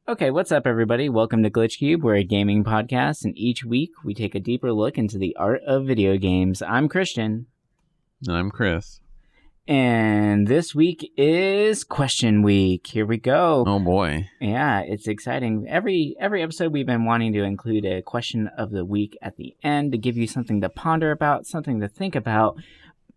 Okay, what's up, everybody? Welcome to Glitch Cube. We're a gaming podcast, and each week we take a deeper look into the art of video games. I'm Christian. And I'm Chris. And this week is Question Week. Here we go. Oh boy. Yeah, it's exciting. Every episode we've been wanting to include a question of the week at the end to give you something to ponder about, something to think about.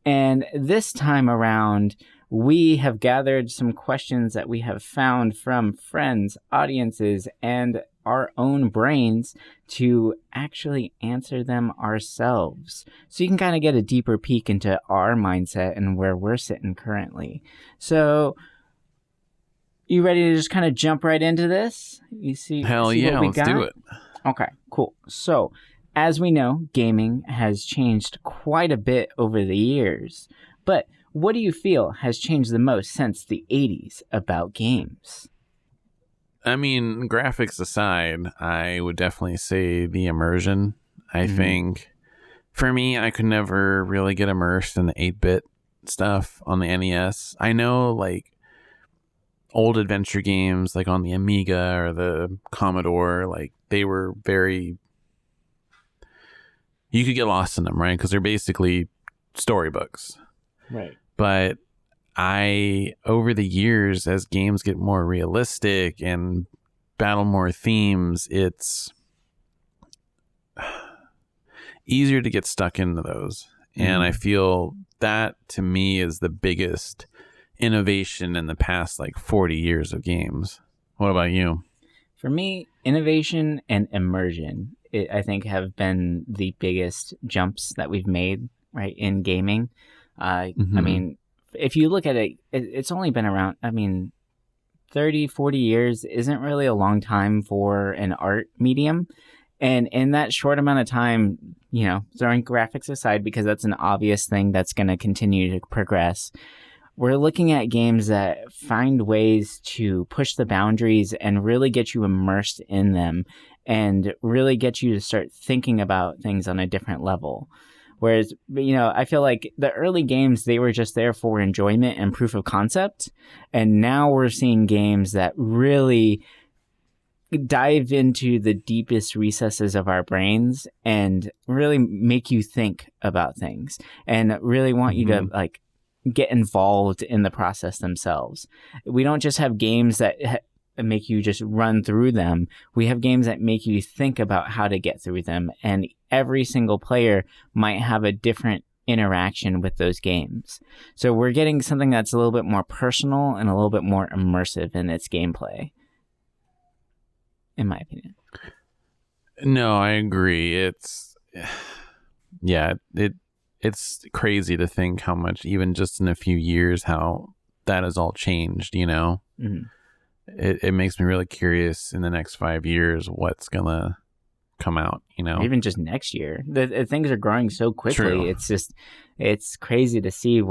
And this time around, we have gathered some questions that we have found from friends, audiences, and our own brains to actually answer them ourselves. So you can kind of get a deeper peek into our mindset and where we're sitting currently. So, you ready to just kind of jump right into this? Hell yeah, let's do it. Okay, cool. So, as we know, gaming has changed quite a bit over the years. But what do you feel has changed the most since the 80s about games? I mean, graphics aside, I would definitely say the immersion. I think, for me, I could never really get immersed in the 8-bit stuff on the NES. I know, like, old adventure games, like on the Amiga or the Commodore, like, they were very... You could get lost in them, right? Because they're basically storybooks. Right. But over the years, as games get more realistic and battle more themes, it's easier to get stuck into those. And I feel that, to me, is the biggest innovation in the past, 40 years of games. What about you? For me, innovation and immersion, I think, have been the biggest jumps that we've made, right, in gaming. I mean, if you look at it, it's only been around, 30, 40 years isn't really a long time for an art medium. And in that short amount of time, throwing graphics aside, because that's an obvious thing that's going to continue to progress, we're looking at games that find ways to push the boundaries and really get you immersed in them and really get you to start thinking about things on a different level. Whereas, I feel like the early games, they were just there for enjoyment and proof of concept. And now we're seeing games that really dive into the deepest recesses of our brains and really make you think about things and really want you to, get involved in the process themselves. We don't just have games that make you just run through them. We have games that make you think about how to get through them, and every single player might have a different interaction with those games. So we're getting something that's a little bit more personal and a little bit more immersive in its gameplay, in my opinion. No, I agree. It's crazy to think how much, even just in a few years, how that has all changed, It makes me really curious in the next 5 years what's gonna come out, Even just next year, the things are growing so quickly. True. It's crazy to see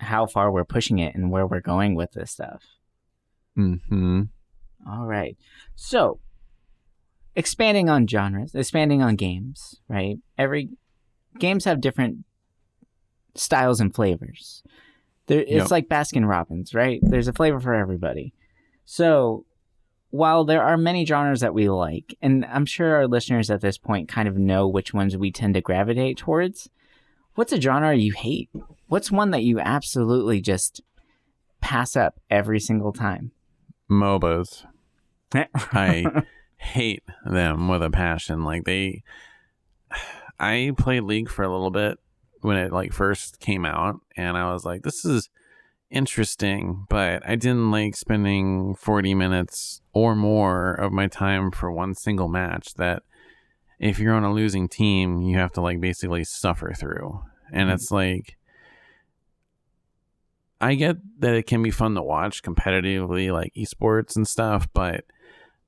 how far we're pushing it and where we're going with this stuff. All right, so expanding on genres, expanding on games, right? Games have different styles and flavors. It's like Baskin Robbins, right? There's a flavor for everybody. So, while there are many genres that we like, and I'm sure our listeners at this point kind of know which ones we tend to gravitate towards, what's a genre you hate? What's one that you absolutely just pass up every single time? MOBAs. I hate them with a passion. I played League for a little bit when it first came out, and I was like, this is interesting, but I didn't like spending 40 minutes or more of my time for one single match that if you're on a losing team, you have to basically suffer through. And it's I get that it can be fun to watch competitively, like esports and stuff, but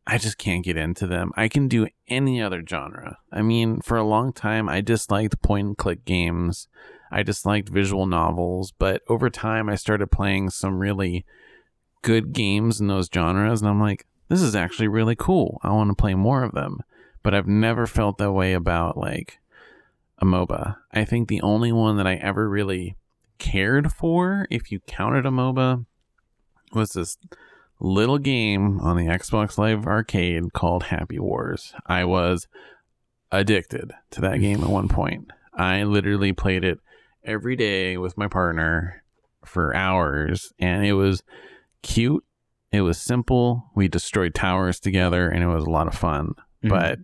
I just can't get into them. I can do any other genre. I mean, for a long time, I disliked point-and-click games. I disliked visual novels, but over time, I started playing some really good games in those genres, and I'm like, this is actually really cool. I want to play more of them. But I've never felt that way about, a MOBA. I think the only one that I ever really cared for, if you counted a MOBA, was this little game on the Xbox Live Arcade called Happy Wars. I was addicted to that game at one point. I literally played it every day with my partner for hours, and it was cute. It was simple. We destroyed towers together, and it was a lot of fun. But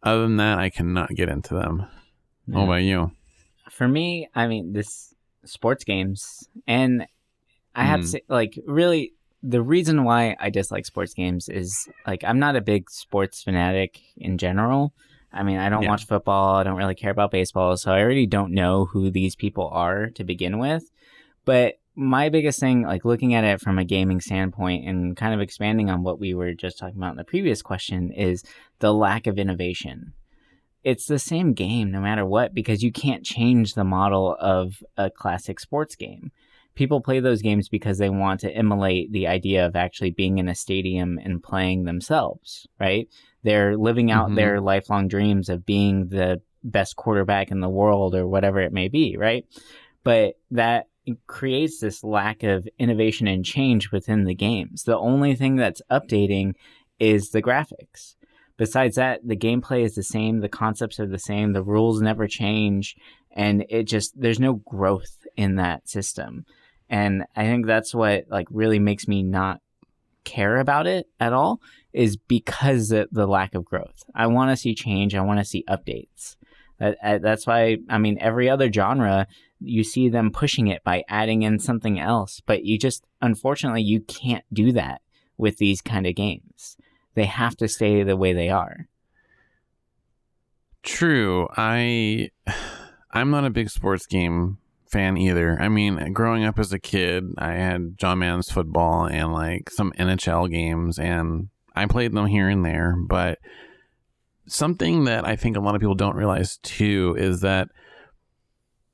other than that, I cannot get into them. What about you? For me, I mean, this sports games, and I have to say, like, really, the reason why I dislike sports games is, like, I'm not a big sports fanatic in general. I mean, I don't watch football. I don't really care about baseball, so I already don't know who these people are to begin with. But my biggest thing, like, looking at it from a gaming standpoint and kind of expanding on what we were just talking about in the previous question, is the lack of innovation. It's the same game no matter what, because you can't change the model of a classic sports game. People play those games because they want to emulate the idea of actually being in a stadium and playing themselves, right? They're living out their lifelong dreams of being the best quarterback in the world or whatever it may be, right? But that creates this lack of innovation and change within the games. The only thing that's updating is the graphics. Besides that, the gameplay is the same, the concepts are the same, the rules never change, and there's no growth in that system. And I think that's what, like, really makes me not care about it at all, is because of the lack of growth. I want to see change. I want to see updates. That's why, I mean, every other genre, you see them pushing it by adding in something else. But unfortunately, you can't do that with these kind of games. They have to stay the way they are. True. I'm not a big sports game fan either. I mean, growing up as a kid, I had John Madden's football and like some NHL games, and I played them here and there. But something that I think a lot of people don't realize too is that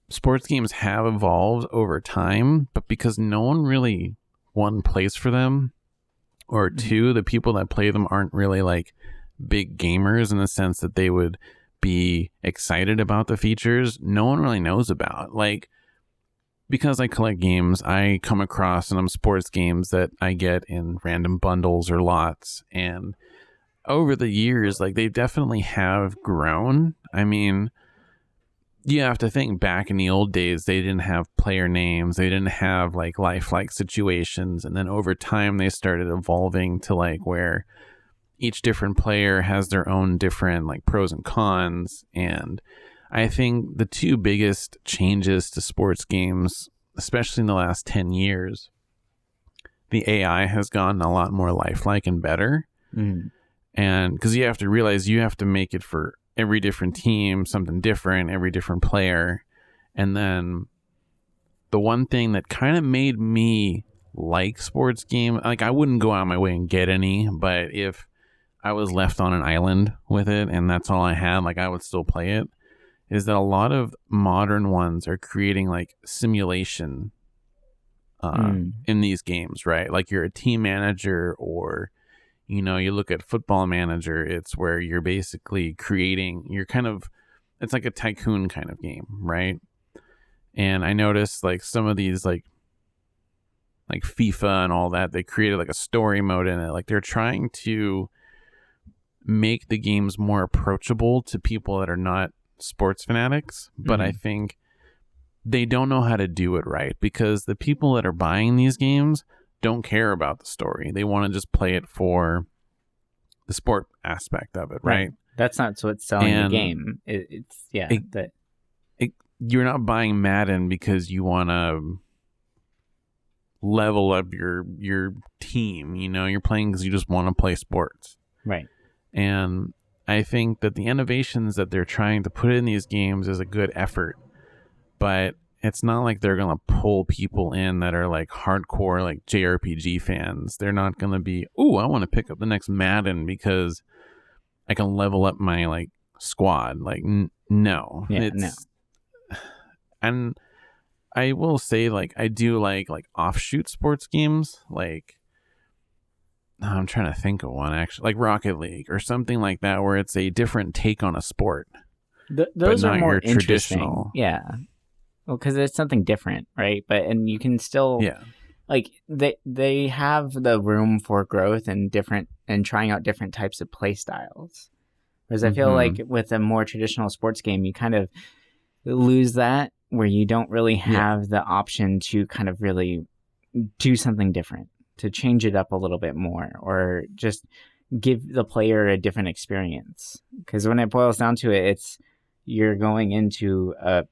sports games have evolved over time, but because no one really, one, plays for them, or two, the people that play them aren't really like big gamers in the sense that they would be excited about the features, no one really knows about. Like, because I collect games, I come across some sports games that I get in random bundles or lots, and over the years, like, they definitely have grown. I mean, you have to think back in the old days, they didn't have player names. They didn't have like lifelike situations. And then over time, they started evolving to like where each different player has their own different like pros and cons. And I think the two biggest changes to sports games, especially in the last 10 years, the AI has gotten a lot more lifelike and better. And because you have to realize you have to make it for every different team, something different, every different player. And then the one thing that kind of made me like sports game, like, I wouldn't go out of my way and get any, but if I was left on an island with it and that's all I had, like, I would still play it, is that a lot of modern ones are creating like simulation in these games, right? Like, you're a team manager, or you know, you look at Football Manager, it's where you're basically creating, it's like a tycoon kind of game, right? And I noticed like some of these like FIFA and all that, they created like a story mode in it. Like, they're trying to make the games more approachable to people that are not sports fanatics. But I think they don't know how to do it right, because the people that are buying these games don't care about the story. They want to just play it for the sport aspect of it, right? That's not what's selling the game. You're not buying Madden because you want to level up your team. You know, you're playing because you just want to play sports, right? And I think that the innovations that they're trying to put in these games is a good effort, but it's not like they're going to pull people in that are like hardcore, like JRPG fans. They're not going to be, ooh, I want to pick up the next Madden because I can level up my like squad. Like, no. No. And I will say, like, I do like offshoot sports games. Like, I'm trying to think of one, actually, like Rocket League or something like that, where it's a different take on a sport. Those are more interesting. Yeah. Well, because it's something different, right? And you can still like they have the room for growth and trying out different types of play styles. Whereas I feel like with a more traditional sports game, you kind of lose that, where you don't really have the option to kind of really do something different, to change it up a little bit more, or just give the player a different experience. Because when it boils down to it, it's you're going into a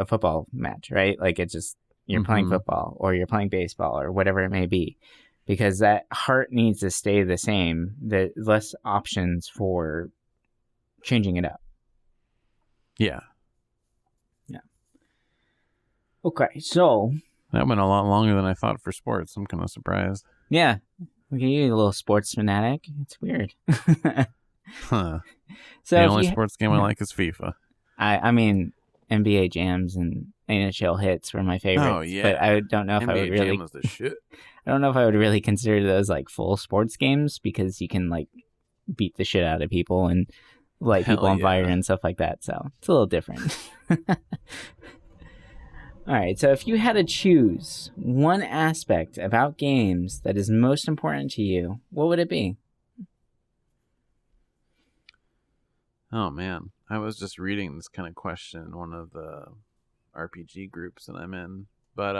football match, right? Like it's just you're playing football or you're playing baseball or whatever it may be, because that heart needs to stay the same. The less options for changing it up. Yeah. Okay, so that went a lot longer than I thought for sports. I'm kind of surprised. Yeah, look at you, a little sports fanatic. It's weird. Huh. So the only sports game I like is FIFA. I mean, NBA Jams and NHL Hits were my favorites. Oh yeah, but I don't know if NBA I would really. Jam was the shit. I don't know if I would really consider those like full sports games, because you can like beat the shit out of people and light people on fire and stuff like that. So it's a little different. All right, so if you had to choose one aspect about games that is most important to you, what would it be? Oh, man. I was just reading this kind of question in one of the RPG groups that I'm in. But,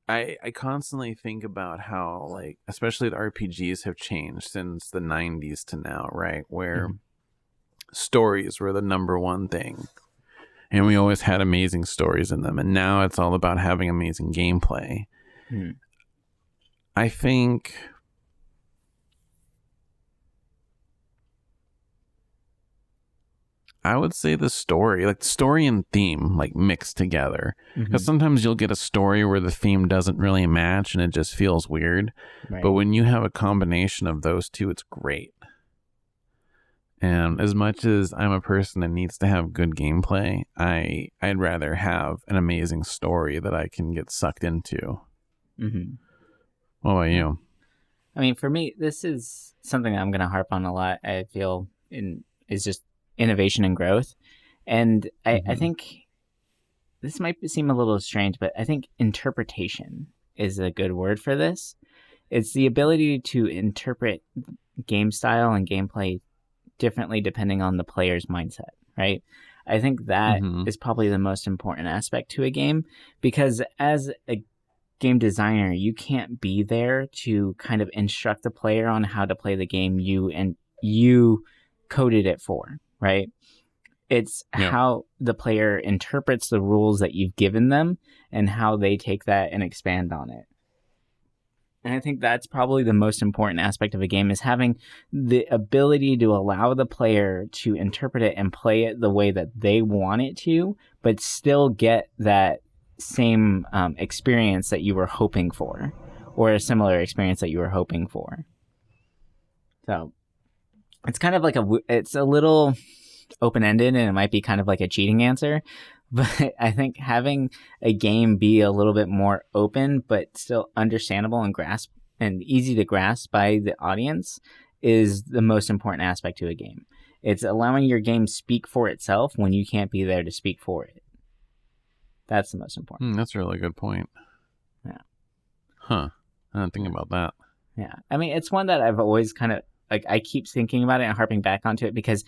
I constantly think about how, like, especially the RPGs have changed since the 90s to now, right? Where stories were the number one thing. And we always had amazing stories in them. And now it's all about having amazing gameplay. I think I would say the story, like story and theme, like mixed together. Because sometimes you'll get a story where the theme doesn't really match and it just feels weird. Right. But when you have a combination of those two, it's great. And as much as I'm a person that needs to have good gameplay, I'd rather have an amazing story that I can get sucked into. What about you? I mean, for me, this is something I'm going to harp on a lot. I feel is just innovation and growth. And I think this might seem a little strange, but I think interpretation is a good word for this. It's the ability to interpret game style and gameplay differently depending on the player's mindset, right? I think that is probably the most important aspect to a game, because as a game designer, you can't be there to kind of instruct the player on how to play the game you coded it for, right? It's how the player interprets the rules that you've given them and how they take that and expand on it. And I think that's probably the most important aspect of a game, is having the ability to allow the player to interpret it and play it the way that they want it to, but still get that same experience that you were hoping for, or a similar experience that you were hoping for. So it's kind of like it's a little open-ended, and it might be kind of like a cheating answer, but I think having a game be a little bit more open but still understandable and easy to grasp by the audience is the most important aspect to a game. It's allowing your game speak for itself when you can't be there to speak for it. That's the most important. That's a really good point. Yeah. Huh. I didn't think about that. Yeah. I mean, it's one that I've always kind of, like, I keep thinking about it and harping back onto it, because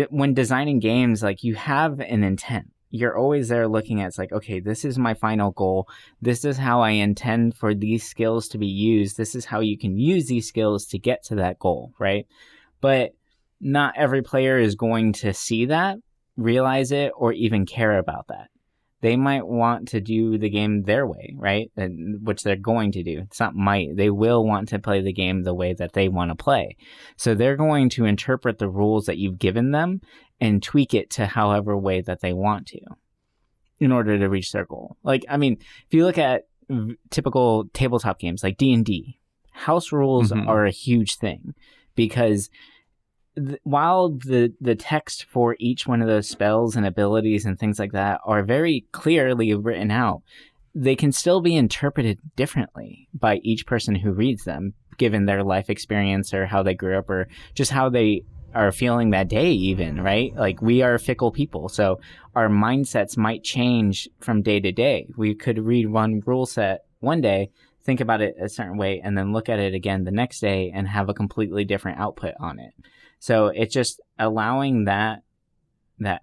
when designing games, like, you have an intent. You're always there looking at, it's like, okay, this is my final goal. This is how I intend for these skills to be used. This is how you can use these skills to get to that goal, right? But not every player is going to see that, realize it, or even care about that. They might want to do the game their way, right? Which they're going to do. It's not might. They will want to play the game the way that they want to play. So they're going to interpret the rules that you've given them and tweak it to however way that they want to in order to reach their goal. Like, I mean, if you look at typical tabletop games like D&D, house rules are a huge thing, because while the text for each one of those spells and abilities and things like that are very clearly written out, they can still be interpreted differently by each person who reads them, given their life experience or how they grew up or just how they are feeling that day even, right? Like we are fickle people. So our mindsets might change from day to day. We could read one rule set one day, think about it a certain way, and then look at it again the next day and have a completely different output on it. So it's just allowing that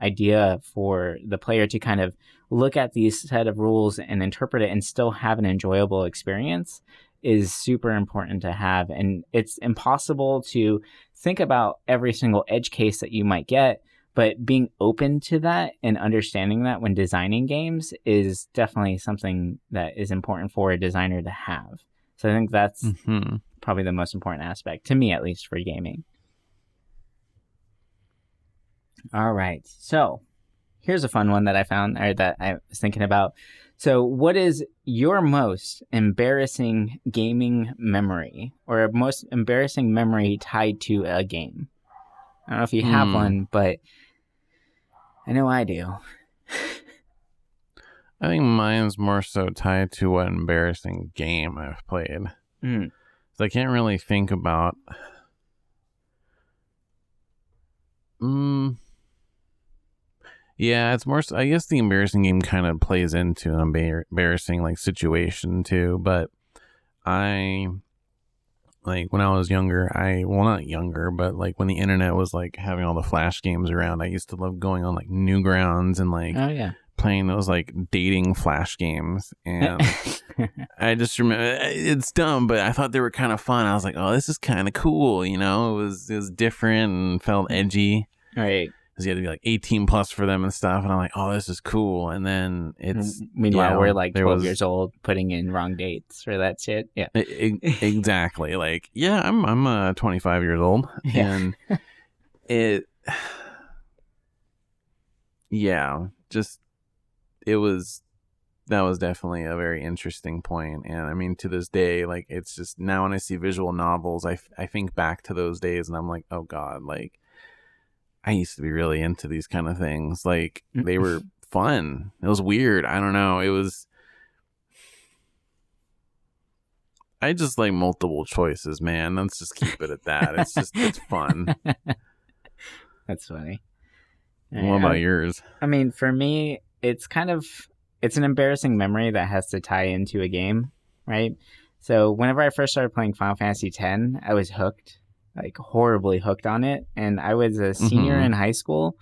idea for the player to kind of look at these set of rules and interpret it and still have an enjoyable experience is super important to have. And it's impossible to think about every single edge case that you might get, but being open to that and understanding that when designing games is definitely something that is important for a designer to have. So I think that's probably the most important aspect, to me at least, for gaming. All right. So here's a fun one that I found, or that I was thinking about. So what is your most embarrassing gaming memory, or a most embarrassing memory tied to a game? I don't know if you have one, but I know I do. I think mine's more so tied to what embarrassing game I've played. So I can't really think about... Yeah, it's more. I guess the embarrassing game kind of plays into an embarrassing like situation too. But when I was younger, not younger, but like when the internet was like having all the Flash games around, I used to love going on like Newgrounds and like playing those like dating Flash games. And I just remember, it's dumb, but I thought they were kind of fun. I was like, oh, this is kind of cool, you know? It was different and felt edgy. Right. Because you had to be like 18 plus for them and stuff. And I'm like, oh, this is cool. And then it's... Meanwhile, we're like 12 years old putting in wrong dates for that shit. Yeah. Exactly. Like, yeah, I'm 25 years old. Yeah. And it... Yeah, just... That was definitely a very interesting point. And I mean, to this day, like, it's just... Now when I see visual novels, I think back to those days and I'm like, oh God, like... I used to be really into these kind of things. Like, they were fun. It was weird. I don't know. It was... I just like multiple choices, man. Let's just keep it at that. It's fun. That's funny. What about yours? I mean, for me, it's an embarrassing memory that has to tie into a game, right? So whenever I first started playing Final Fantasy X, I was hooked. Like horribly hooked on it, and I was a senior in high school,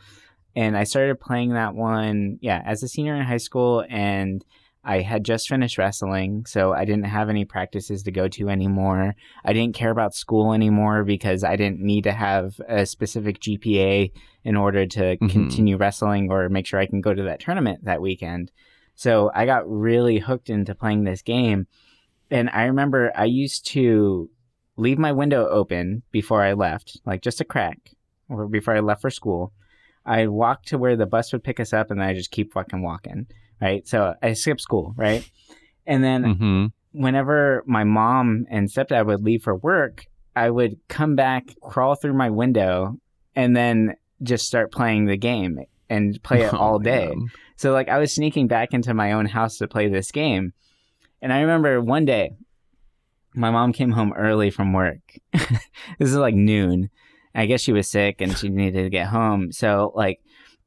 and I started playing that one as a senior in high school, and I had just finished wrestling, so I didn't have any practices to go to anymore. I didn't care about school anymore because I didn't need to have a specific GPA in order to continue wrestling or make sure I can go to that tournament that weekend. So I got really hooked into playing this game, and I remember I used to leave my window open before I left, like just a crack, or before I left for school. I'd walk to where the bus would pick us up, and then I just keep fucking walking, right? So I skipped school, right? And then whenever my mom and stepdad would leave for work, I would come back, crawl through my window, and then just start playing the game and play it all day. Man. So like I was sneaking back into my own house to play this game. And I remember one day, my mom came home early from work. This is like noon. I guess she was sick and she needed to get home. So like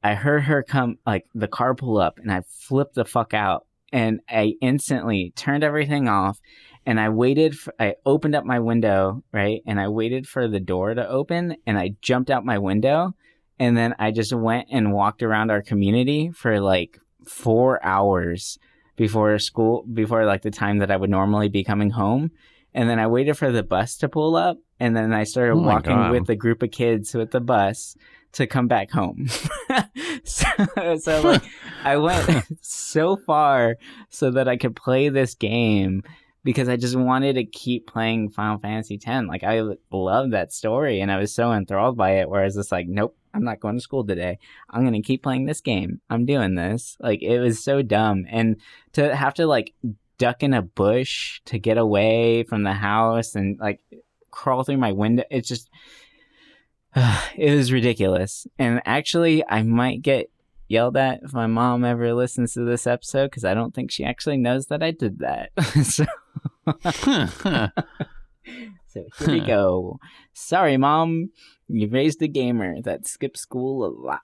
I heard her come, like the car pull up, and I flipped the fuck out. And I instantly turned everything off, and I opened up my window, right? And I waited for the door to open, and I jumped out my window. And then I just went and walked around our community for like 4 hours before like the time that I would normally be coming home. And then I waited for the bus to pull up, and then I started walking with a group of kids with the bus to come back home. so like I went so far so that I could play this game because I just wanted to keep playing Final Fantasy X. Like I loved that story and I was so enthralled by it, whereas it's like, nope, I'm not going to school today. I'm going to keep playing this game. I'm doing this. Like it was so dumb. And to have to like duck in a bush to get away from the house and like crawl through my window, it's just it was ridiculous. And actually I might get yelled at if my mom ever listens to this episode, because I don't think she actually knows that I did that. So here we go. Sorry, Mom. You raised a gamer that skipped school a lot.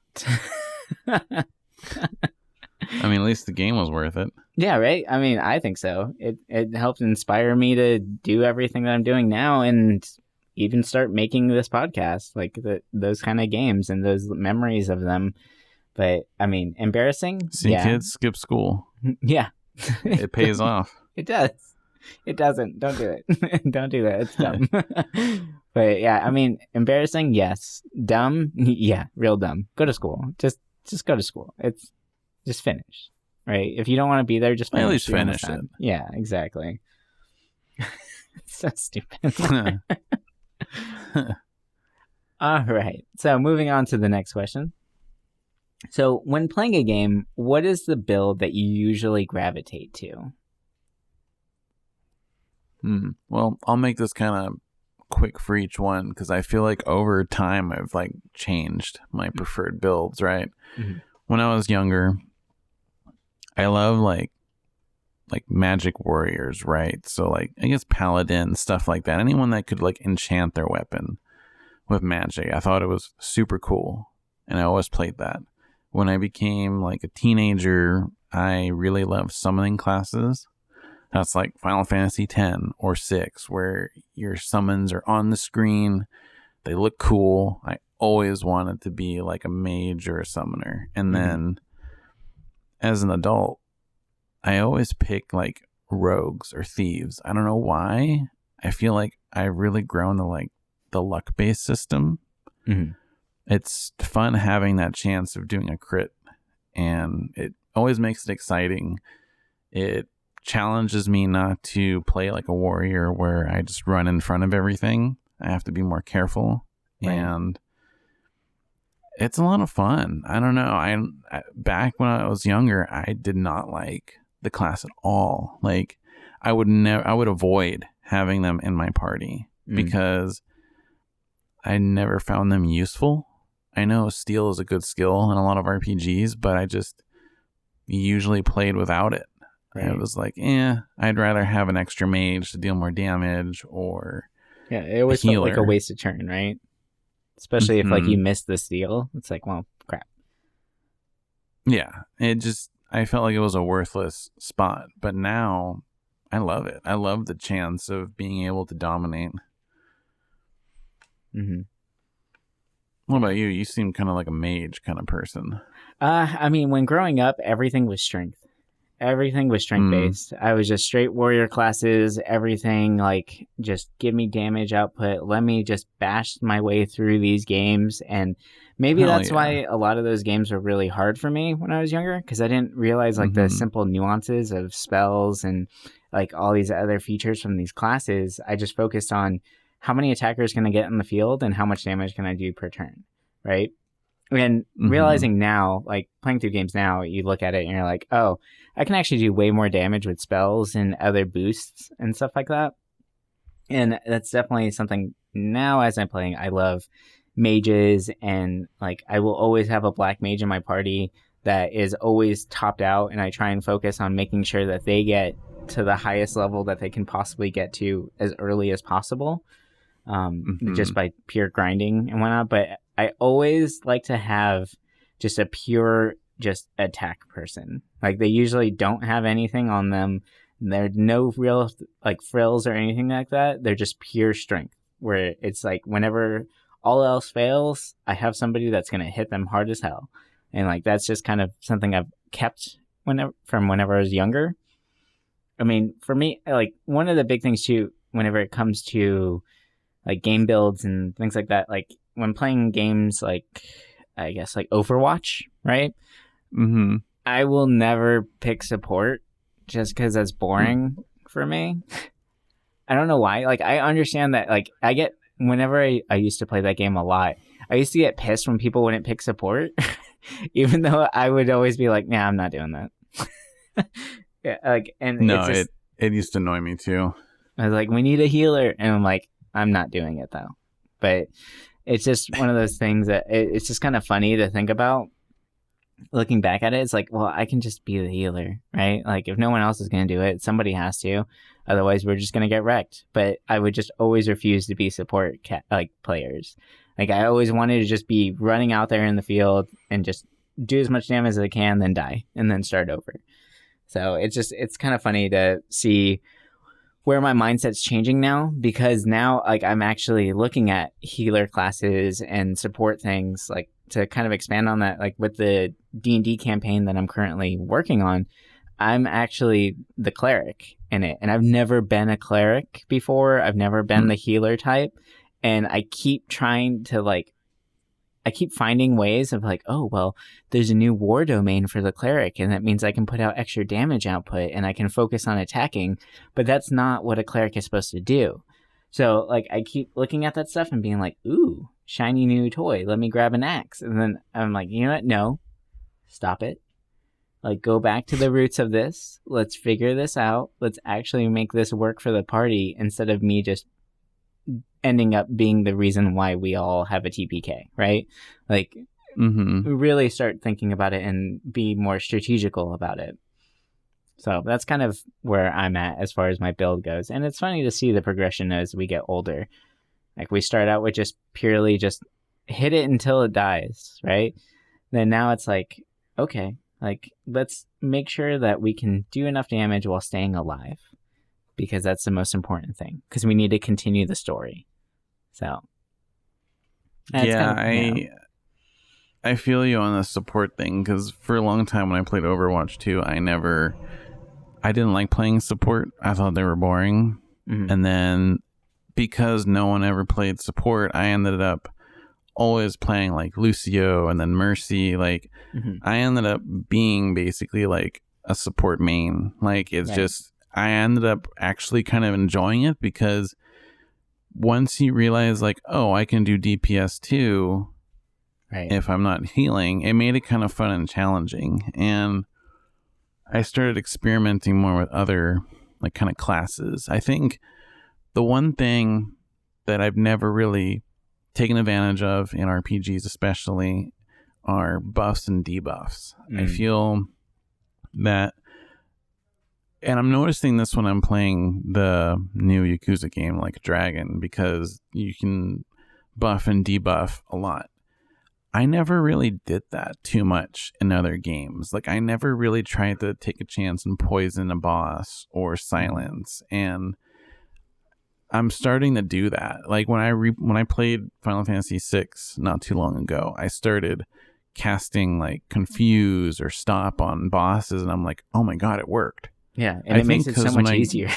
I mean, at least the game was worth it. Yeah, right? I mean, I think so. It helped inspire me to do everything that I'm doing now and even start making this podcast, like those kind of games and those memories of them. But, I mean, embarrassing? See, kids, skip school. Yeah. It pays off. It does. It doesn't. Don't do it. Don't do that. It's dumb. But, yeah, I mean, embarrassing? Yes. Dumb? Yeah, real dumb. Go to school. Just go to school. It's just finish, right? If you don't want to be there, just finish. At least finish it. Yeah, exactly. It's so stupid. All right. So moving on to the next question. So when playing a game, what is the build that you usually gravitate to? Well, I'll make this kind of quick for each one because I feel like over time I've like changed my preferred builds, right? Mm-hmm. When I was younger, I love like magic warriors, right? So like I guess paladin, stuff like that. Anyone that could like enchant their weapon with magic. I thought it was super cool. And I always played that. When I became like a teenager, I really loved summoning classes. That's like Final Fantasy X or 6, where your summons are on the screen. They look cool. I always wanted to be like a mage or a summoner. And then as an adult, I always pick like rogues or thieves. I don't know why. I feel like I've really grown to like the luck-based system. Mm-hmm. It's fun having that chance of doing a crit, and it always makes it exciting. It challenges me not to play like a warrior where I just run in front of everything. I have to be more careful, right. And it's a lot of fun. I don't know. I back when I was younger, I did not like the class at all. Like I would avoid having them in my party because I never found them useful. I know steal is a good skill in a lot of RPGs, but I just usually played without it. Right. It was like, I'd rather have an extra mage to deal more damage or it always felt like a wasted turn, right? Especially if like you missed the steal. It's like, well, crap. Yeah, I felt like it was a worthless spot, but now I love it. I love the chance of being able to dominate. Mm-hmm. What about you? You seem kind of like a mage kind of person. I mean, when growing up, everything was strength. Everything was strength based. I was just straight warrior classes, everything like just give me damage output. Let me just bash my way through these games. And maybe that's why a lot of those games were really hard for me when I was younger, because I didn't realize like the simple nuances of spells and like all these other features from these classes. I just focused on how many attackers can I get in the field and how much damage can I do per turn, right? And realizing now, like playing through games now, you look at it and you're like, oh, I can actually do way more damage with spells and other boosts and stuff like that. And that's definitely something now as I'm playing. I love mages, and like I will always have a black mage in my party that is always topped out, and I try and focus on making sure that they get to the highest level that they can possibly get to as early as possible, just by pure grinding and whatnot. But I always like to have just a pure just attack person. Like they usually don't have anything on them. There's no real like frills or anything like that. They're just pure strength, where it's like whenever all else fails, I have somebody that's going to hit them hard as hell. And like that's just kind of something I've kept whenever I was younger. I mean, for me, like one of the big things too, whenever it comes to like game builds and things like that, like when playing games like, I guess like Overwatch, right? Mm-hmm. I will never pick support just because that's boring for me. I don't know why. Like I understand that. Like I get whenever I used to play that game a lot, I used to get pissed when people wouldn't pick support, even though I would always be like, "Nah, I'm not doing that." Yeah, like and no, it used to annoy me too. I was like, "We need a healer," and I'm like, "I'm not doing it though." But it's just one of those things that it's just kind of funny to think about. Looking back at it, it's like, well, I can just be the healer, right? Like, if no one else is going to do it, somebody has to. Otherwise, we're just going to get wrecked. But I would just always refuse to be support players. Like I always wanted to just be running out there in the field and just do as much damage as I can, then die, and then start over. So it's kind of funny to see where my mindset's changing now, because now like I'm actually looking at healer classes and support things, like to kind of expand on that. Like with the D&D campaign that I'm currently working on, I'm actually the cleric in it, and I've never been a cleric before. I've never been the healer type, and I keep trying to like I keep finding ways of like, oh, well, there's a new war domain for the cleric, and that means I can put out extra damage output and I can focus on attacking, but that's not what a cleric is supposed to do. So like I keep looking at that stuff and being like, ooh, shiny new toy, let me grab an axe. And then I'm like, you know what? No, stop it. Like, go back to the roots of this. Let's figure this out. Let's actually make this work for the party instead of me just ending up being the reason why we all have a TPK, right? Like, really start thinking about it and be more strategical about it. So that's kind of where I'm at as far as my build goes. And it's funny to see the progression as we get older. Like, we start out with just purely just hit it until it dies, right? Then now it's like, okay, like, let's make sure that we can do enough damage while staying alive, because that's the most important thing, because we need to continue the story. So I feel you on the support thing, because for a long time when I played Overwatch 2, I didn't like playing support. I thought they were boring. And then because no one ever played support, I ended up always playing like Lucio and then Mercy. Like I ended up being basically like a support main. Like it's just, I ended up actually kind of enjoying it, because once you realize like, oh, I can do DPS too, if I'm not healing, it made it kind of fun and challenging. And I started experimenting more with other like kind of classes. I think the one thing that I've never really taken advantage of in RPGs especially are buffs and debuffs. I feel that, and I'm noticing this when I'm playing the new Yakuza game like Dragon, because you can buff and debuff a lot. I never really did that too much in other games. Like I never really tried to take a chance and poison a boss or silence, and I'm starting to do that. Like when I played Final Fantasy VI not too long ago, I started casting like confuse or stop on bosses, and I'm like, oh my god, it worked. Yeah, and it makes it so much easier.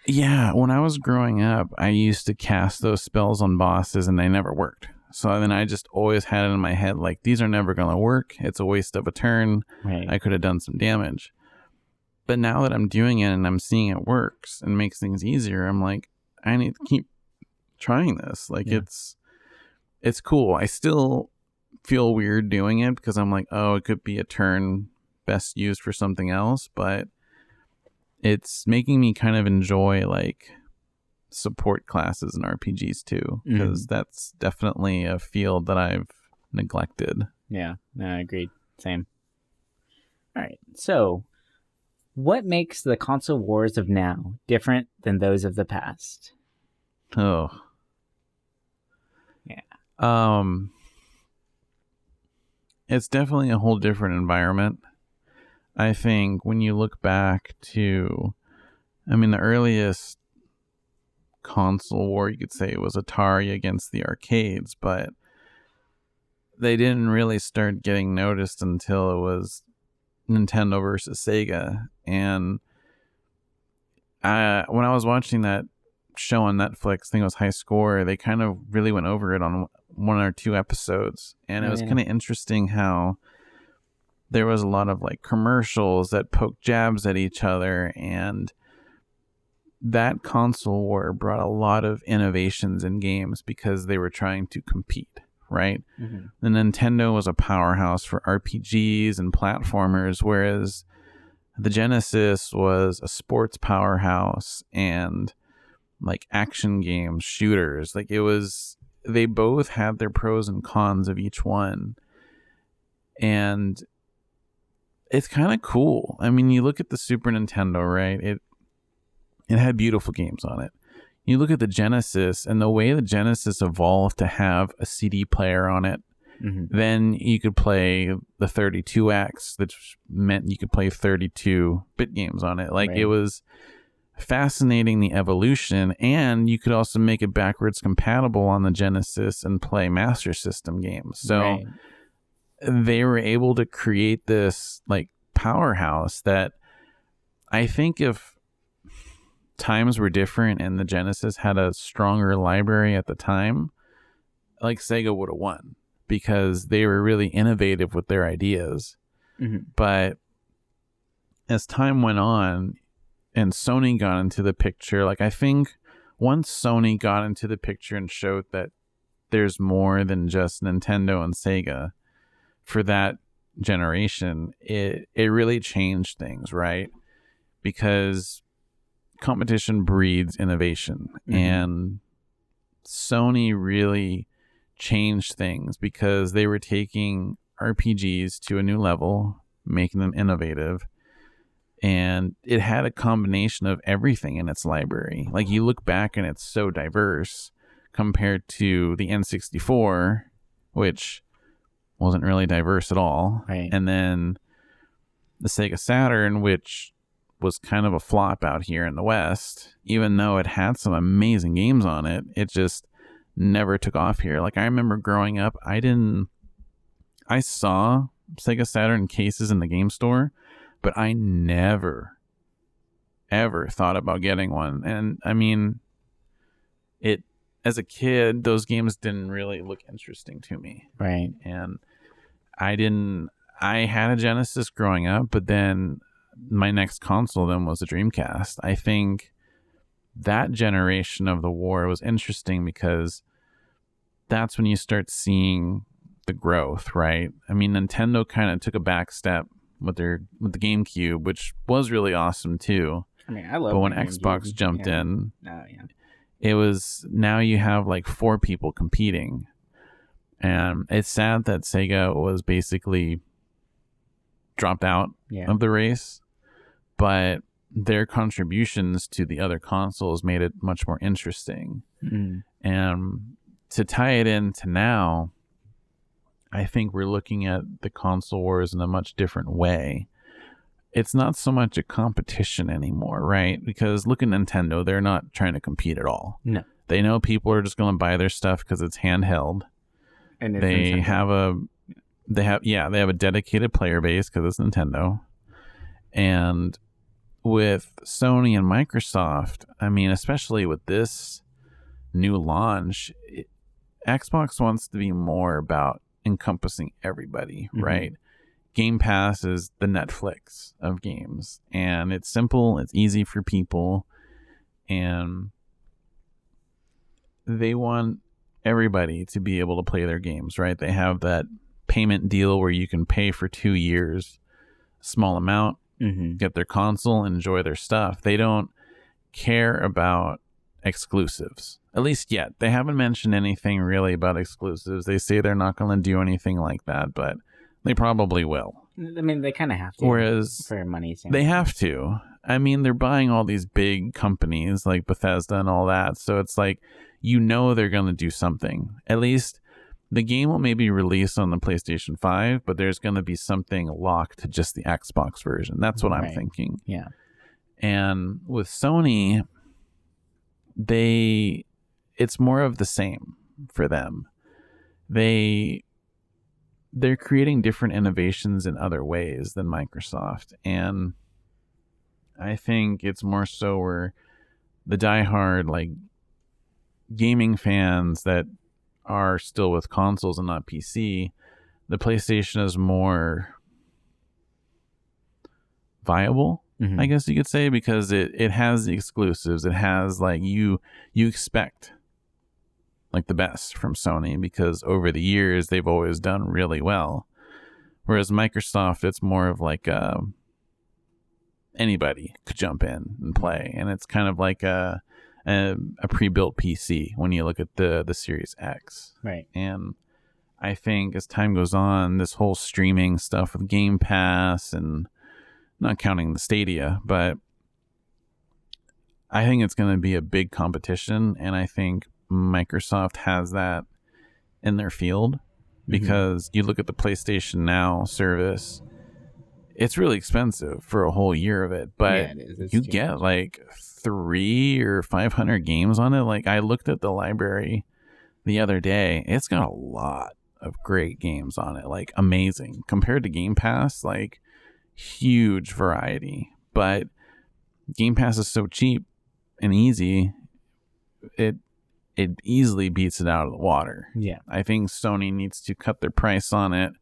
Yeah, when I was growing up, I used to cast those spells on bosses and they never worked. So then I just always had it in my head like, these are never going to work. It's a waste of a turn. I could have done some damage. But now that I'm doing it and I'm seeing it works and makes things easier, I'm like, I need to keep trying this. Like it's cool. I still feel weird doing it because I'm like, oh, it could be a turn best used for something else, but it's making me kind of enjoy like support classes in RPGs too, because that's definitely a field that I've neglected. Yeah, no, I agreed. Same. All right, so what makes the console wars of now different than those of the past? Oh. Yeah. It's definitely a whole different environment. I think when you look back to, I mean, the earliest console war, you could say, was Atari against the arcades, but they didn't really start getting noticed until it was Nintendo versus Sega. And when I was watching that show on Netflix, I think it was High Score, they kind of really went over it on one or two episodes, and it was kind of interesting how there was a lot of like commercials that poked jabs at each other, and that console war brought a lot of innovations in games because they were trying to compete, right? The Nintendo was a powerhouse for RPGs and platformers, whereas the Genesis was a sports powerhouse and like action games, shooters. Like it was, they both had their pros and cons of each one. And it's kind of cool. I mean, you look at the Super Nintendo, right? It had beautiful games on it. you look at the Genesis and the way the Genesis evolved to have a CD player on it. Then you could play the 32X, which meant you could play 32-bit games on it. Like, it was fascinating, the evolution, and you could also make it backwards compatible on the Genesis and play Master System games. So they were able to create this like powerhouse that I think if times were different and the Genesis had a stronger library at the time, like Sega would have won, because they were really innovative with their ideas. But as time went on and Sony got into the picture, like, I think once Sony got into the picture and showed that there's more than just Nintendo and Sega for that generation, it really changed things, right? Because competition breeds innovation, and Sony really changed things because they were taking RPGs to a new level, making them innovative, and it had a combination of everything in its library. Like, you look back and it's so diverse compared to the N64, which wasn't really diverse at all, and then the Sega Saturn, which was kind of a flop out here in the West. Even though it had some amazing games on it, it just never took off here. Like, I remember growing up, I saw Sega Saturn cases in the game store, but I never ever thought about getting one. And I mean, as a kid, those games didn't really look interesting to me, and I had a Genesis growing up, but then my next console then was a Dreamcast. I think that generation of the war was interesting because that's when you start seeing the growth, right? I mean, Nintendo kind of took a back step with the GameCube, which was really awesome too. I mean, I love. But when Xbox jumped in, it was, now you have like 4 people competing, and it's sad that Sega was basically dropped out of the race, but their contributions to the other consoles made it much more interesting. And to tie it into now, I think we're looking at the console wars in a much different way. It's not so much a competition anymore, right? Because look at Nintendo, they're not trying to compete at all. No. They know people are just going to buy their stuff because it's handheld. And they have a dedicated player base because it's Nintendo. And with Sony and Microsoft, I mean, especially with this new launch, Xbox wants to be more about encompassing everybody, right? Game Pass is the Netflix of games, and it's simple, it's easy for people, and they want everybody to be able to play their games, right? They have that payment deal where you can pay for 2 years, small amount, get their console, enjoy their stuff. They don't care about exclusives, at least yet. They haven't mentioned anything really about exclusives. They say they're not going to do anything like that, but they probably will. I mean, they kind of have to. Whereas for money, they have to. I mean, they're buying all these big companies like Bethesda and all that, so it's like, you know, they're going to do something. At least the game will maybe release on the PlayStation 5, but there's going to be something locked to just the Xbox version. That's what I'm thinking. Yeah. And with Sony, it's more of the same for them. They're creating different innovations in other ways than Microsoft. And I think it's more so where the diehard, like, gaming fans that are still with consoles and not PC, the PlayStation is more viable, I guess you could say, because it has the exclusives. It has, like, you expect like the best from Sony, because over the years they've always done really well. Whereas Microsoft, it's more of like anybody could jump in and play, and it's kind of like a pre-built PC when you look at the Series X. Right. And I think as time goes on, this whole streaming stuff with Game Pass, and not counting the Stadia, but I think it's going to be a big competition, and I think Microsoft has that in their field because you look at the PlayStation Now service, it's really expensive for a whole year of it, but Yeah, it is. It's you too get much. like 300 or 500 games on it. Like I looked at the library the other day, it's got a lot of great games on it, like amazing compared to Game Pass, like huge variety. But Game Pass is so cheap and easy, it easily beats it out of the water. Yeah. I think Sony needs to cut their price on it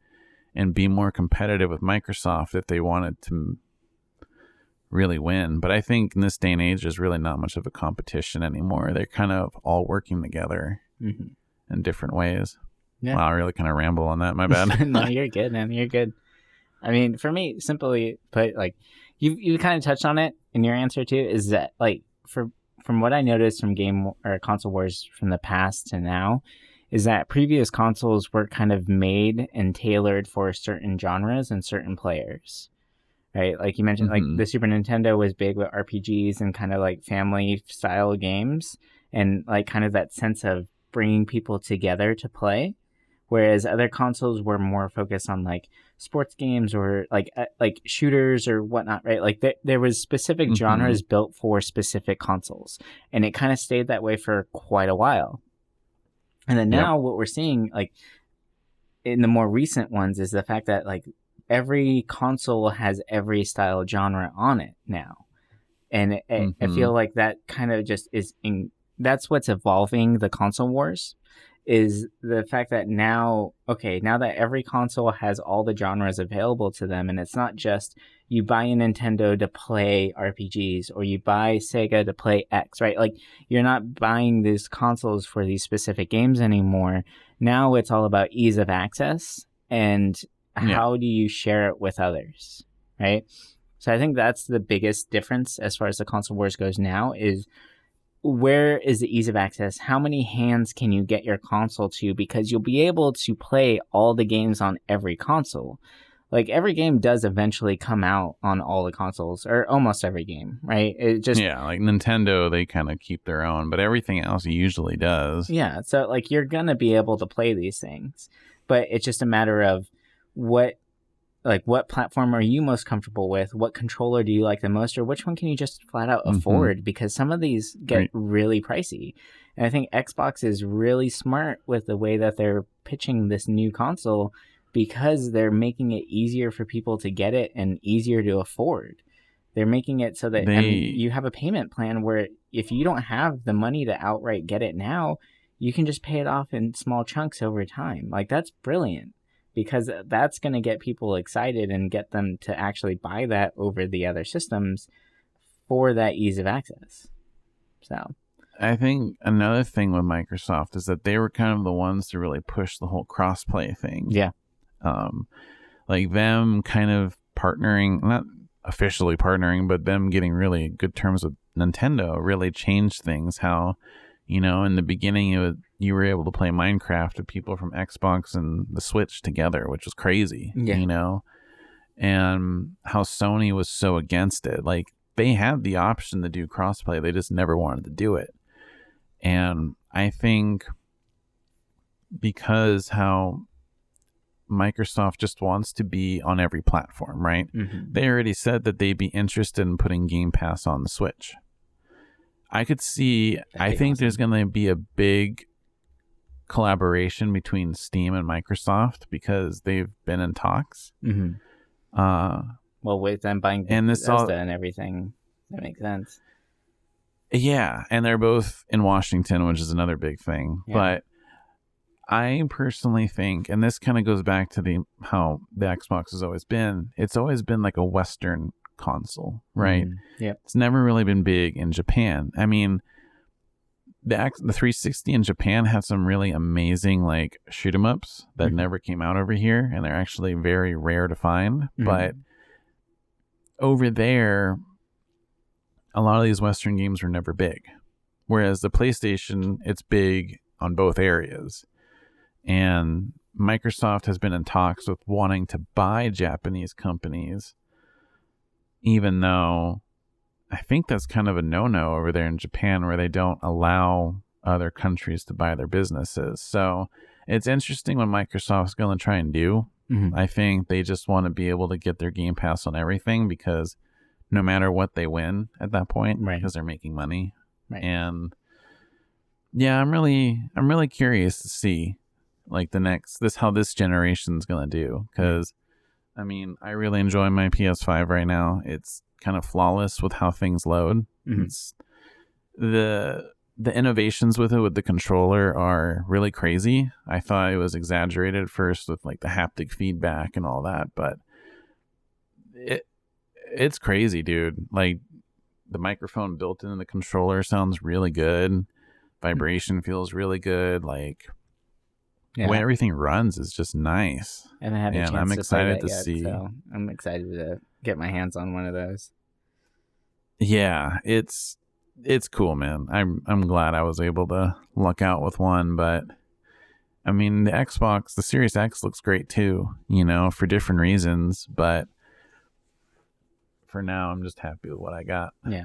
and be more competitive with Microsoft if they wanted to really win. But I think in this day and age, there's really not much of a competition anymore. They're kind of all working together in different ways. Yeah. Wow, I really kind of ramble on that. My bad. No, you're good, man. You're good. I mean, for me, simply put, like you kind of touched on it in your answer too, is that like from what I noticed from game or console wars from the past to now, is that previous consoles were kind of made and tailored for certain genres and certain players, right? Like you mentioned, like the Super Nintendo was big with RPGs and kind of like family style games and like kind of that sense of bringing people together to play. Whereas other consoles were more focused on like sports games or like shooters or whatnot, right? Like there was specific genres built for specific consoles, and it kind of stayed that way for quite a while. And then now what we're seeing, like in the more recent ones, is the fact that like every console has every style genre on it now, and I feel like that kind of just is that's what's evolving the console wars. Is the fact that now that every console has all the genres available to them, and it's not just you buy a Nintendo to play RPGs or you buy Sega to play X, right? Like you're not buying these consoles for these specific games anymore. Now it's all about ease of access and how do you share it with others, right? So I think that's the biggest difference as far as the console wars goes now is where is the ease of access? How many hands can you get your console to? Because you'll be able to play all the games on every console. Like every game does eventually come out on all the consoles, or almost every game, right? It just like Nintendo, they kind of keep their own, but everything else usually does. Yeah, so like you're gonna be able to play these things, but it's just a matter of what platform are you most comfortable with? What controller do you like the most? Or which one can you just flat out afford? Because some of these get really pricey. And I think Xbox is really smart with the way that they're pitching this new console because they're making it easier for people to get it and easier to afford. They're making it so that you have a payment plan where if you don't have the money to outright get it now, you can just pay it off in small chunks over time. Like that's brilliant. Because that's going to get people excited and get them to actually buy that over the other systems for that ease of access. So I think another thing with Microsoft is that they were kind of the ones to really push the whole crossplay thing. Yeah. Like them kind of partnering, not officially partnering, but them getting really good terms with Nintendo really changed things. How, in the beginning, you were able to play Minecraft with people from Xbox and the Switch together, which was crazy, and how Sony was so against it. Like they had the option to do crossplay. They just never wanted to do it. And I think because how Microsoft just wants to be on every platform, right? They already said that they'd be interested in putting Game Pass on the Switch. I could see, I think there's going to be a big collaboration between Steam and Microsoft because they've been in talks. Well, with them buying Bethesda and everything, that makes sense. Yeah, and they're both in Washington, which is another big thing. Yeah. But I personally think, and this kind of goes back to how the Xbox has always been, it's always been like a Western console, right? Yeah, it's never really been big in Japan. I mean, the 360 in Japan had some really amazing like shoot 'em ups that never came out over here, and they're actually very rare to find. But over there, a lot of these Western games were never big, whereas the PlayStation, it's big on both areas. And Microsoft has been in talks with wanting to buy Japanese companies, even though I think that's kind of a no-no over there in Japan, where they don't allow other countries to buy their businesses. So it's interesting what Microsoft's going to try and do. I think they just want to be able to get their Game Pass on everything, because no matter what, they win at that point, because they're making money. And yeah, I'm really curious to see like how this generation's going to do, because I mean, I really enjoy my PS5 right now. It's kind of flawless with how things load. It's the innovations with it, with the controller, are really crazy. I thought it was exaggerated at first with like the haptic feedback and all that, but it's crazy, dude. Like, the microphone built into the controller sounds really good. Vibration feels really good. Like, the way everything runs is just nice. And I haven't I'm excited to see. So I'm excited to get my hands on one of those. Yeah, it's cool, man. I'm glad I was able to luck out with one, but I mean, the Series X looks great too, you know, for different reasons, but for now I'm just happy with what I got. Yeah.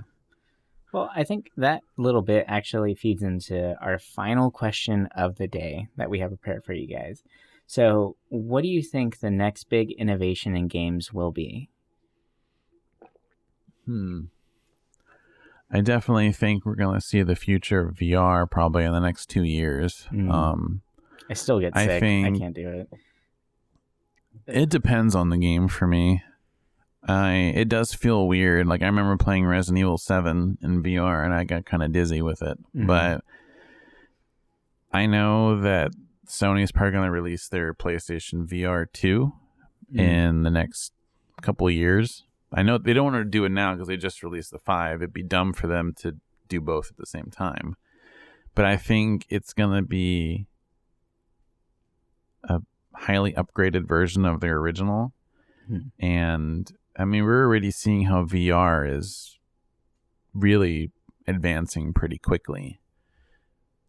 Well, I think that little bit actually feeds into our final question of the day that we have prepared for you guys. So, what do you think the next big innovation in games will be? I definitely think we're going to see the future of VR probably in the next 2 years. I still get sick. I can't do it. It depends on the game for me. It does feel weird. Like, I remember playing Resident Evil 7 in VR and I got kind of dizzy with it. But I know that Sony's probably going to release their PlayStation VR 2 in the next couple of years. I know they don't want to do it now because they just released the 5. It'd be dumb for them to do both at the same time. But I think it's going to be a highly upgraded version of their original. And I mean, we're already seeing how VR is really advancing pretty quickly.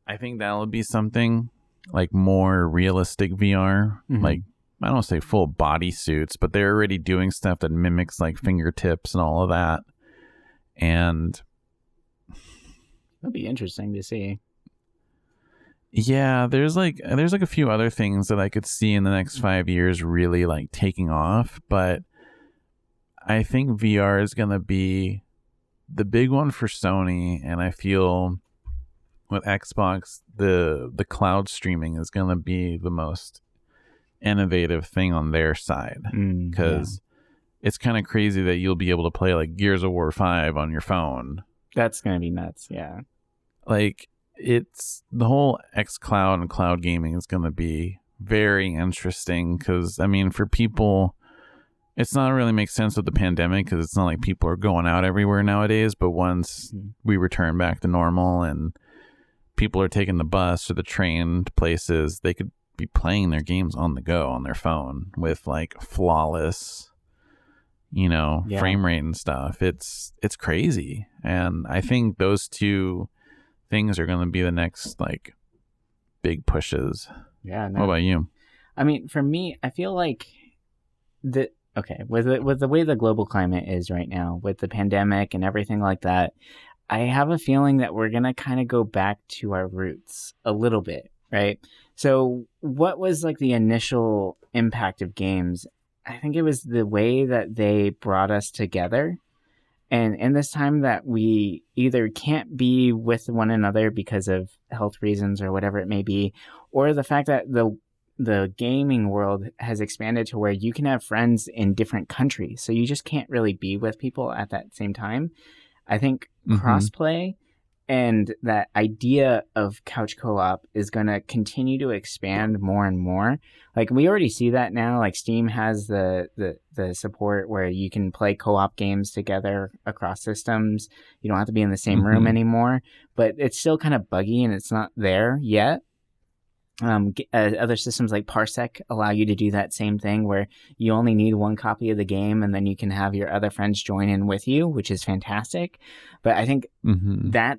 I think that'll be something like more realistic VR. Like, I don't say full body suits, but they're already doing stuff that mimics like fingertips and all of that. And that'd be interesting to see. Yeah, there's like a few other things that I could see in the next 5 years really like taking off, but I think VR is going to be the big one for Sony, and I feel with Xbox the cloud streaming is going to be the most innovative thing on their side, because it's kind of crazy that you'll be able to play like Gears of War 5 on your phone. That's going to be nuts, yeah. Like, it's the whole xCloud and cloud gaming is going to be very interesting, because I mean, for people, it's not really make sense with the pandemic, because it's not like people are going out everywhere nowadays. But once we return back to normal and people are taking the bus or the train to places, they could be playing their games on the go on their phone with like flawless, you know, frame rate and stuff. It's crazy. And I think those two things are going to be the next like big pushes. Yeah. No. What about you? I mean, for me, I feel like with the way the global climate is right now, with the pandemic and everything like that, I have a feeling that we're going to kind of go back to our roots a little bit, right? So what was like the initial impact of games? I think it was the way that they brought us together. And in this time that we either can't be with one another because of health reasons or whatever it may be, or the fact that the gaming world has expanded to where you can have friends in different countries, so you just can't really be with people at that same time. I think crossplay and that idea of couch co-op is going to continue to expand more and more. Like, we already see that now. Like, Steam has the support where you can play co-op games together across systems. You don't have to be in the same room anymore, but it's still kind of buggy and it's not there yet. Other systems like Parsec allow you to do that same thing, where you only need one copy of the game and then you can have your other friends join in with you, which is fantastic. But I think that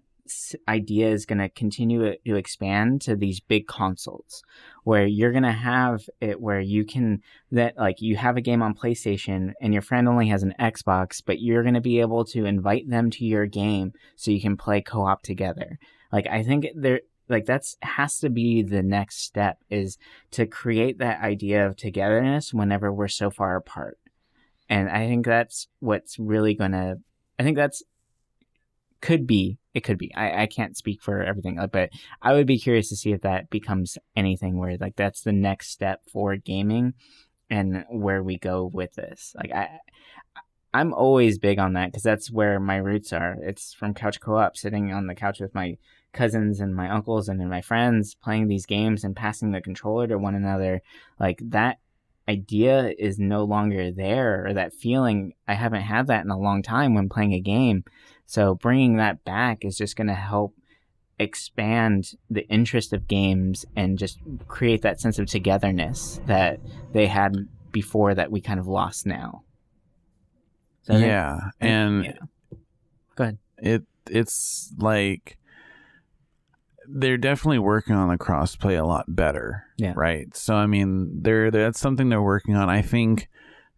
idea is going to continue to expand to these big consoles, where you're going to have it where you can, that like you have a game on PlayStation and your friend only has an Xbox, but you're going to be able to invite them to your game so you can play co-op together. Like, I think that's has to be the next step, is to create that idea of togetherness whenever we're so far apart. And I think that's what's really gonna, I think that's, it could be. I can't speak for everything, but I would be curious to see if that becomes anything where like that's the next step for gaming and where we go with this. Like I'm always big on that because that's where my roots are. It's from couch co-op, sitting on the couch with my cousins and my uncles and my friends playing these games and passing the controller to one another. Like that idea is no longer there, or that feeling, I haven't had that in a long time when playing a game. So bringing that back is just going to help expand the interest of games and just create that sense of togetherness that they had before that we kind of lost now. So yeah. And go ahead. It's like they're definitely working on the crossplay a lot better. Yeah. Right. So, I mean, that's something they're working on. I think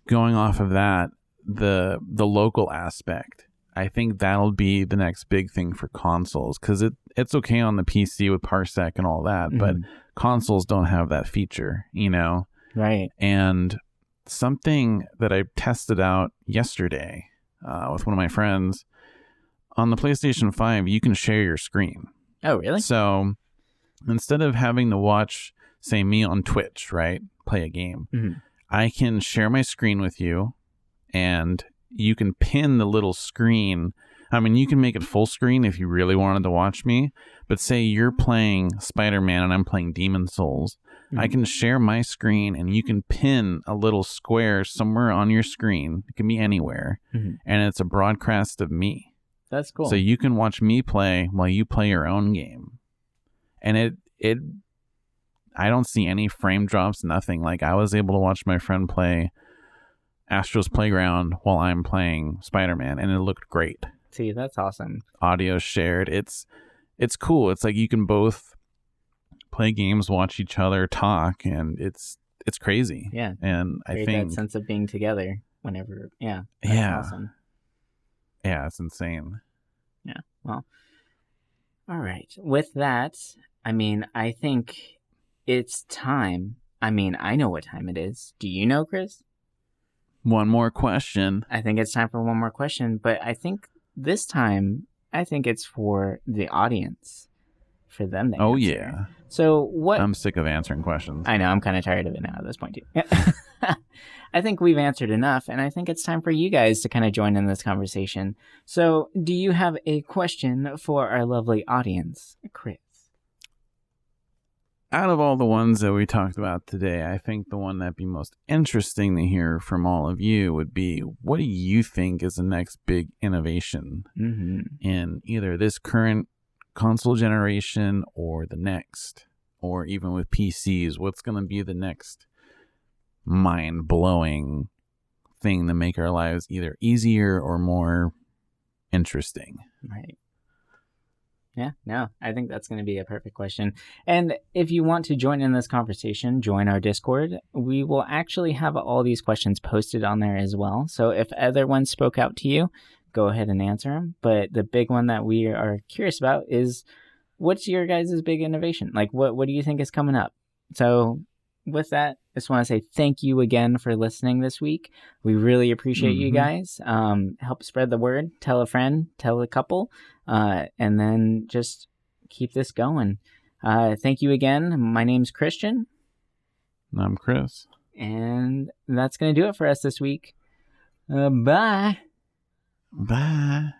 going off of that, the local aspect, I think that'll be the next big thing for consoles, because it's okay on the PC with Parsec and all that, but consoles don't have that feature, you know? Right. And something that I tested out yesterday with one of my friends, on the PlayStation 5, you can share your screen. Oh, really? So instead of having to watch, say, me on Twitch, right, play a game, I can share my screen with you, and you can pin the little screen. I mean, you can make it full screen if you really wanted to watch me, but say you're playing Spider-Man and I'm playing Demon Souls. I can share my screen, and you can pin a little square somewhere on your screen. It can be anywhere, and it's a broadcast of me. That's cool. So you can watch me play while you play your own game. And I don't see any frame drops, nothing. Like, I was able to watch my friend play Astro's Playground while I'm playing Spider-Man, and it looked great. See, that's awesome. Audio shared. It's cool. It's like you can both play games, watch each other talk, and it's crazy. Yeah. And I think that sense of being together whenever, that's awesome. Yeah, it's insane. Yeah. Well, all right. With that, I mean, I think it's time. I mean, I know what time it is. Do you know, Chris? One more question. I think it's time for one more question, but I think this time, it's for the audience, for them to answer. Oh, yeah. So what? I'm sick of answering questions. I know. I'm kind of tired of it now at this point, too. I think we've answered enough, and I think it's time for you guys to kind of join in this conversation. So do you have a question for our lovely audience, Chris? Out of all the ones that we talked about today, I think the one that'd be most interesting to hear from all of you would be, what do you think is the next big innovation in either this current console generation or the next, or even with PCs? What's going to be the next mind-blowing thing to make our lives either easier or more interesting? Right. Yeah, no, I think that's going to be a perfect question. And if you want to join in this conversation, join our Discord. We will actually have all these questions posted on there as well. So if other ones spoke out to you, go ahead and answer them. But the big one that we are curious about is, what's your guys' big innovation? Like, what do you think is coming up? So with that, I just want to say thank you again for listening this week. We really appreciate you guys. Help spread the word. Tell a friend, tell a couple, and then just keep this going. Thank you again. My name's Christian. I'm Chris. And that's going to do it for us this week. Bye. Bye.